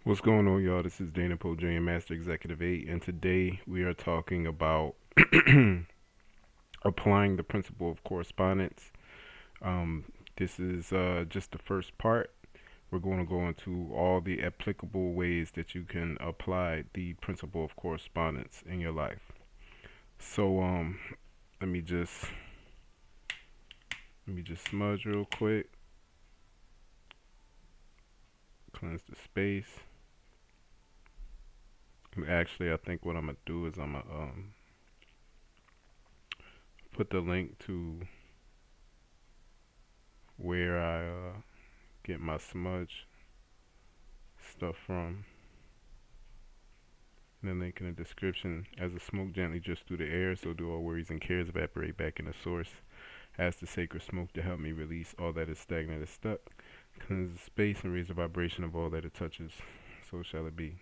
What's going on, y'all? This is Dana Poe Jr., Master Executive 8, and today we are talking about applying the principle of correspondence. Um, this is just the first part. We're going to go into all the applicable ways that you can apply the principle of correspondence in your life. So, let me just smudge real quick, cleanse the space. Actually, I think what I'm gonna do is I'm gonna put the link to where I get my smudge stuff from in the link in the description. As the smoke gently drifts through the air, so do all worries and cares evaporate back in the source. Ask the sacred smoke to help me release all that is stagnant and stuck. Cleanse the space and raise the vibration of all that it touches. So shall it be.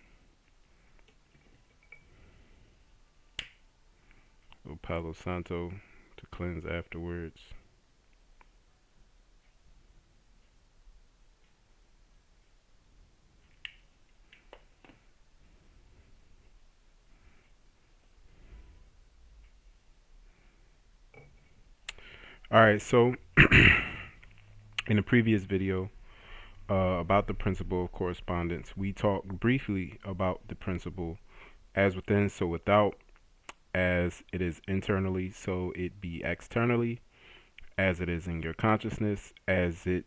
Little Palo Santo to cleanse afterwards. Alright, so in the previous video about the principle of correspondence, we talked briefly about the principle as within, so without, as it is internally, so it be externally, as it is in your consciousness, as it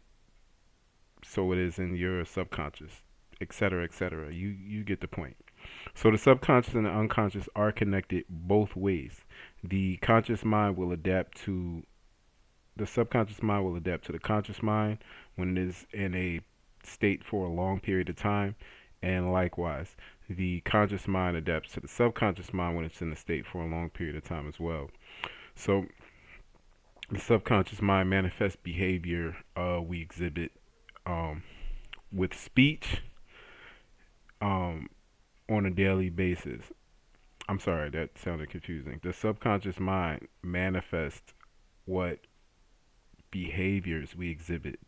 so it is in your subconscious, etc., etc. You get the point. So the subconscious and the unconscious are connected both ways. The conscious mind will adapt to the subconscious mind will adapt to the conscious mind when it is in a state for a long period of time, and likewise, the conscious mind adapts to the subconscious mind when it's in a state for a long period of time as well. So the subconscious mind manifests behavior we exhibit with speech um, on a daily basis. I'm sorry, that sounded confusing. The subconscious mind manifests what behaviors we exhibit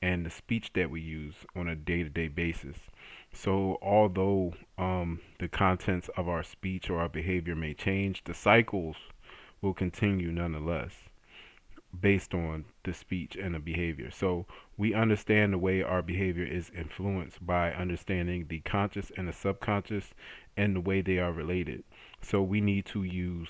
and the speech that we use on a day-to-day basis. So although the contents of our speech or our behavior may change, the cycles will continue nonetheless based on the speech and the behavior. So we understand the way our behavior is influenced by understanding the conscious and the subconscious and the way they are related. So we need to use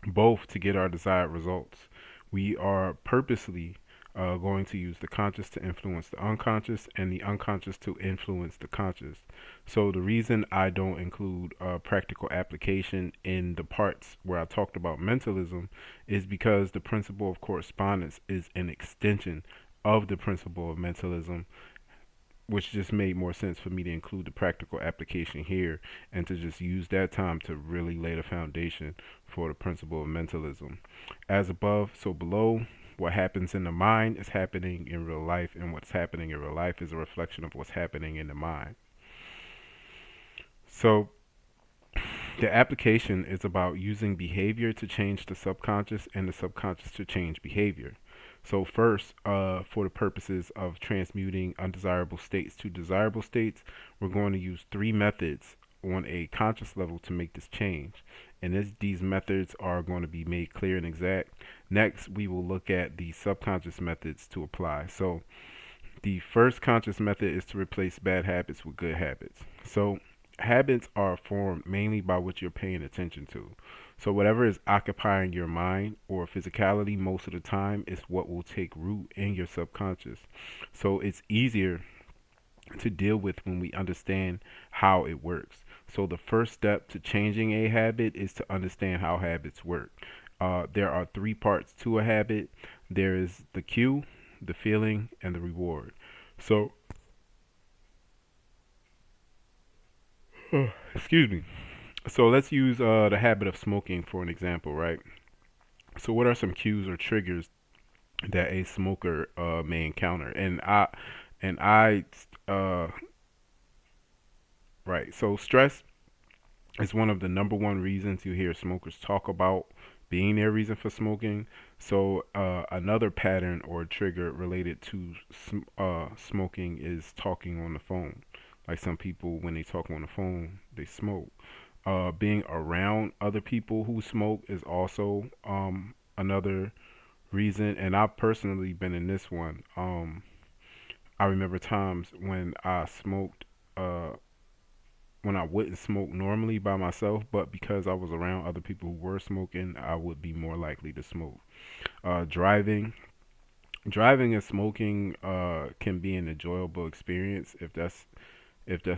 both to get our desired results. We are purposely going to use the conscious to influence the unconscious and the unconscious to influence the conscious. So the reason I don't include practical application in the parts where I talked about mentalism is because the principle of correspondence is an extension of the principle of mentalism, which just made more sense for me to include the practical application here and to just use that time to really lay the foundation for the principle of mentalism. As above, so below. What happens in the mind is happening in real life, and what's happening in real life is a reflection of what's happening in the mind. So the application is about using behavior to change the subconscious and the subconscious to change behavior. So first, for the purposes of transmuting undesirable states to desirable states, we're going to use three methods on a conscious level to make this change. And these methods are going to be made clear and exact. Next, we will look at the subconscious methods to apply. So the first conscious method is to replace bad habits with good habits. So habits are formed mainly by what you're paying attention to. So whatever is occupying your mind or physicality most of the time is what will take root in your subconscious. So it's easier to deal with when we understand how it works. So the first step to changing a habit is to understand how habits work. There are three parts to a habit. There is the cue, the feeling, and the reward. So, excuse me. So let's use the habit of smoking for an example, right? So what are some cues or triggers that a smoker may encounter? And I, uh, right. So stress is one of the number one reasons you hear smokers talk about being their reason for smoking. So another pattern or trigger related to smoking is talking on the phone. Like some people, when they talk on the phone, they smoke. Being around other people who smoke is also another reason. And I've personally been in this one. I remember times when I smoked, uh, when I wouldn't smoke normally by myself, but because I was around other people who were smoking, I would be more likely to smoke. Driving, driving and smoking can be an enjoyable experience if that's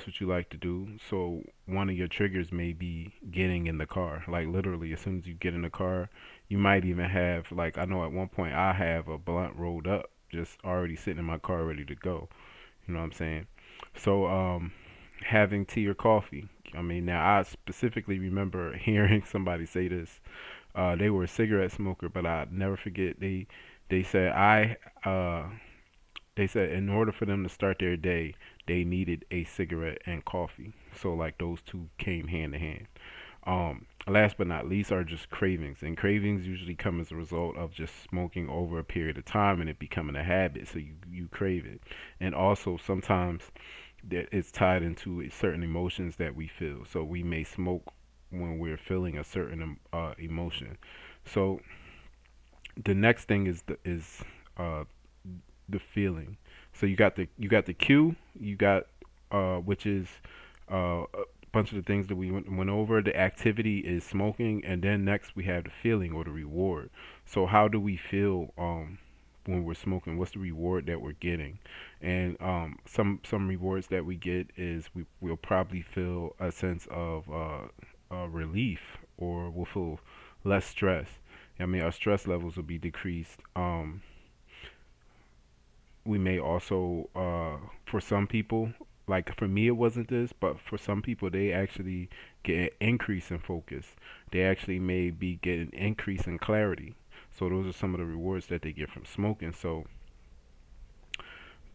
what you like to do. So one of your triggers may be getting in the car. Like literally, as soon as you get in the car, you might even have, like, I know at one point I have a blunt rolled up, just already sitting in my car ready to go. You know what I'm saying? So having tea or coffee. I mean, now I specifically remember hearing somebody say this. They were a cigarette smoker, but I never forget they said they said in order for them to start their day, they needed a cigarette and coffee. So like those two came hand in hand. Last but not least are just cravings, and cravings usually come as a result of just smoking over a period of time and it becoming a habit. So you crave it, and also sometimes that it's tied into certain emotions that we feel. So we may smoke when we're feeling a certain emotion. So the next thing uh, the feeling. So you got the cue, you got which is a bunch of the things that we went over. The activity is smoking, and then next we have the feeling or the reward. So how do we feel when we're smoking? What's the reward that we're getting? And some rewards that we get is we'll probably feel a sense of relief, or we'll feel less stress. I mean, our stress levels will be decreased. We may also for some people, like for me it wasn't this, but for some people they actually get an increase in focus. They actually may be getting an increase in clarity. So those are some of the rewards that they get from smoking. So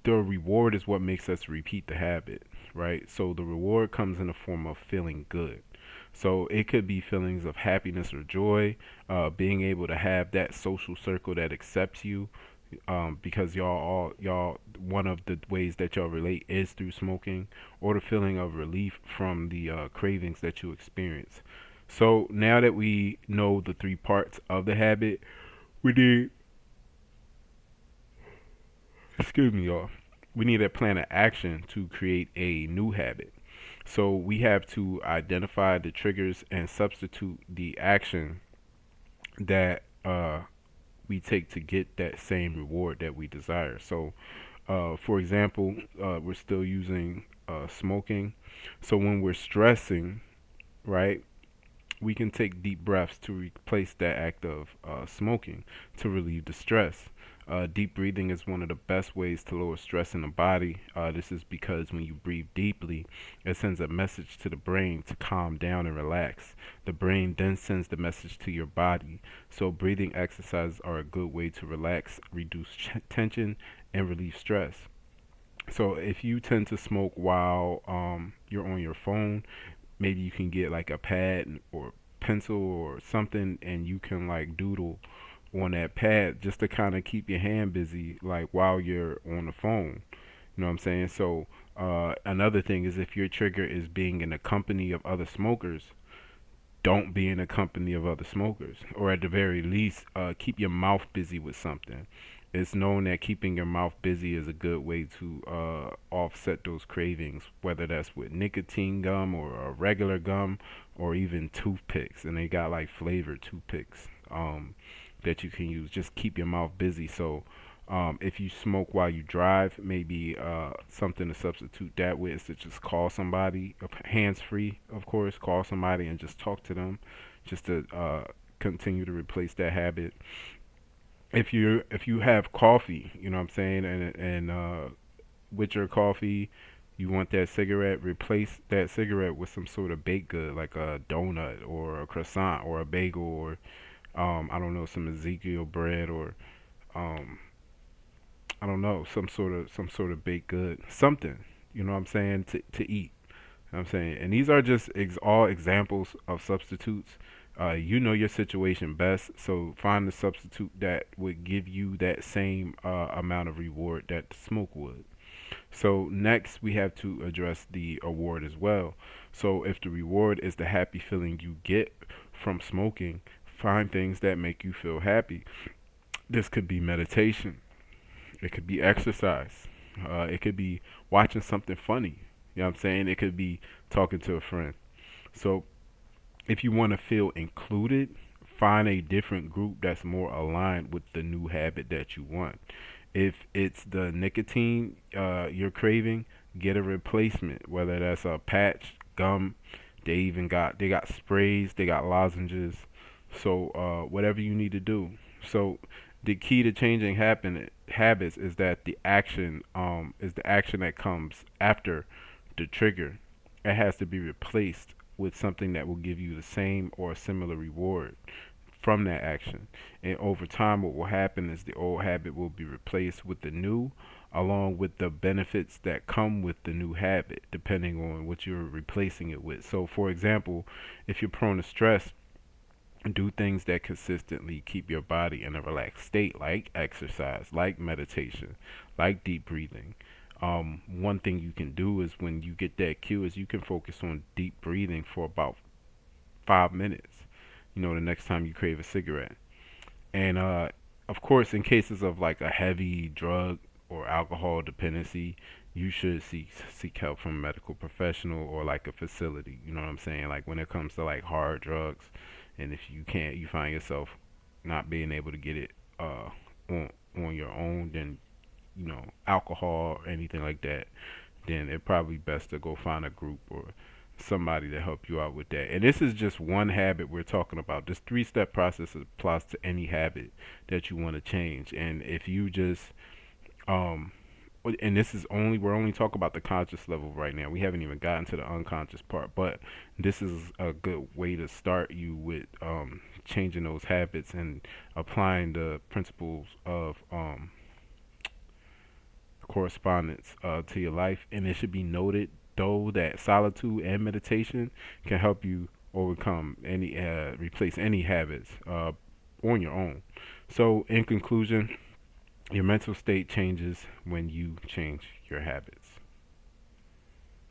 the reward is what makes us repeat the habit, right? So the reward comes in the form of feeling good. So it could be feelings of happiness or joy, being able to have that social circle that accepts you, because y'all one of the ways that y'all relate is through smoking, or the feeling of relief from the cravings that you experience. So now that we know the three parts of the habit, we need, excuse me, y'all, we need a plan of action to create a new habit. So we have to identify the triggers and substitute the action that we take to get that same reward that we desire. So, for example, we're still using smoking. So when we're stressing, right, we can take deep breaths to replace that act of smoking to relieve the stress. Deep breathing is one of the best ways to lower stress in the body. This is because when you breathe deeply, it sends a message to the brain to calm down and relax. The brain then sends the message to your body. So, breathing exercises are a good way to relax, reduce tension, and relieve stress. So, if you tend to smoke while you're on your phone, maybe you can get like a pad or pencil or something, and you can like doodle on that pad just to kind of keep your hand busy, like while you're on the phone. You know what I'm saying? So another thing is, if your trigger is being in the company of other smokers, don't be in the company of other smokers, or at the very least, keep your mouth busy with something. It's known that keeping your mouth busy is a good way to offset those cravings, whether that's with nicotine gum or a regular gum, or even toothpicks. And they got like flavored toothpicks that you can use. Just keep your mouth busy. So if you smoke while you drive, maybe something to substitute that with is to just call somebody, hands free, of course, call somebody and just talk to them, just to continue to replace that habit. If you have coffee, you know what I'm saying, and with your coffee, you want that cigarette, replace that cigarette with some sort of baked good, like a donut or a croissant or a bagel, or I don't know, some Ezekiel bread, or um, I don't know, some sort of baked good, something. You know what I'm saying, to eat. You know what I'm saying, and these are just all examples of substitutes. You know your situation best, so find the substitute that would give you that same amount of reward that the smoke would. So next we have to address the award as well. So if the reward is the happy feeling you get from smoking, find things that make you feel happy. This could be meditation. It could be exercise. It could be watching something funny. You know what I'm saying? It could be talking to a friend. So if you want to feel included, find a different group that's more aligned with the new habit that you want. If it's the nicotine you're craving, get a replacement, whether that's a patch, gum. They got sprays, they got lozenges. So whatever you need to do. So the key to changing habits is that the action is the action that comes after the trigger. It has to be replaced with something that will give you the same or similar reward from that action. And over time, what will happen is the old habit will be replaced with the new, along with the benefits that come with the new habit, depending on what you're replacing it with. So, for example, if you're prone to stress, do things that consistently keep your body in a relaxed state, like exercise, like meditation, like deep breathing. One thing you can do is when you get that cue is you can focus on deep breathing for about 5 minutes. The next time you crave a cigarette. And of course, in cases of like a heavy drug or alcohol dependency, you should seek help from a medical professional or like a facility. You know what I'm saying? Like when it comes to like hard drugs, and if you find yourself not being able to get it on your own, then alcohol or anything like that, then it probably best to go find a group or somebody to help you out with that. And this is just one habit we're talking about. This three-step process applies to any habit that you want to change. And if you just um and this is only we're only talking about the conscious level right now. We haven't even gotten to the unconscious part, but this is a good way to start you with changing those habits and applying the principles of correspondence to your life. And it should be noted, though, that solitude and meditation can help you overcome replace any habits on your own. So, in conclusion, your mental state changes when you change your habits.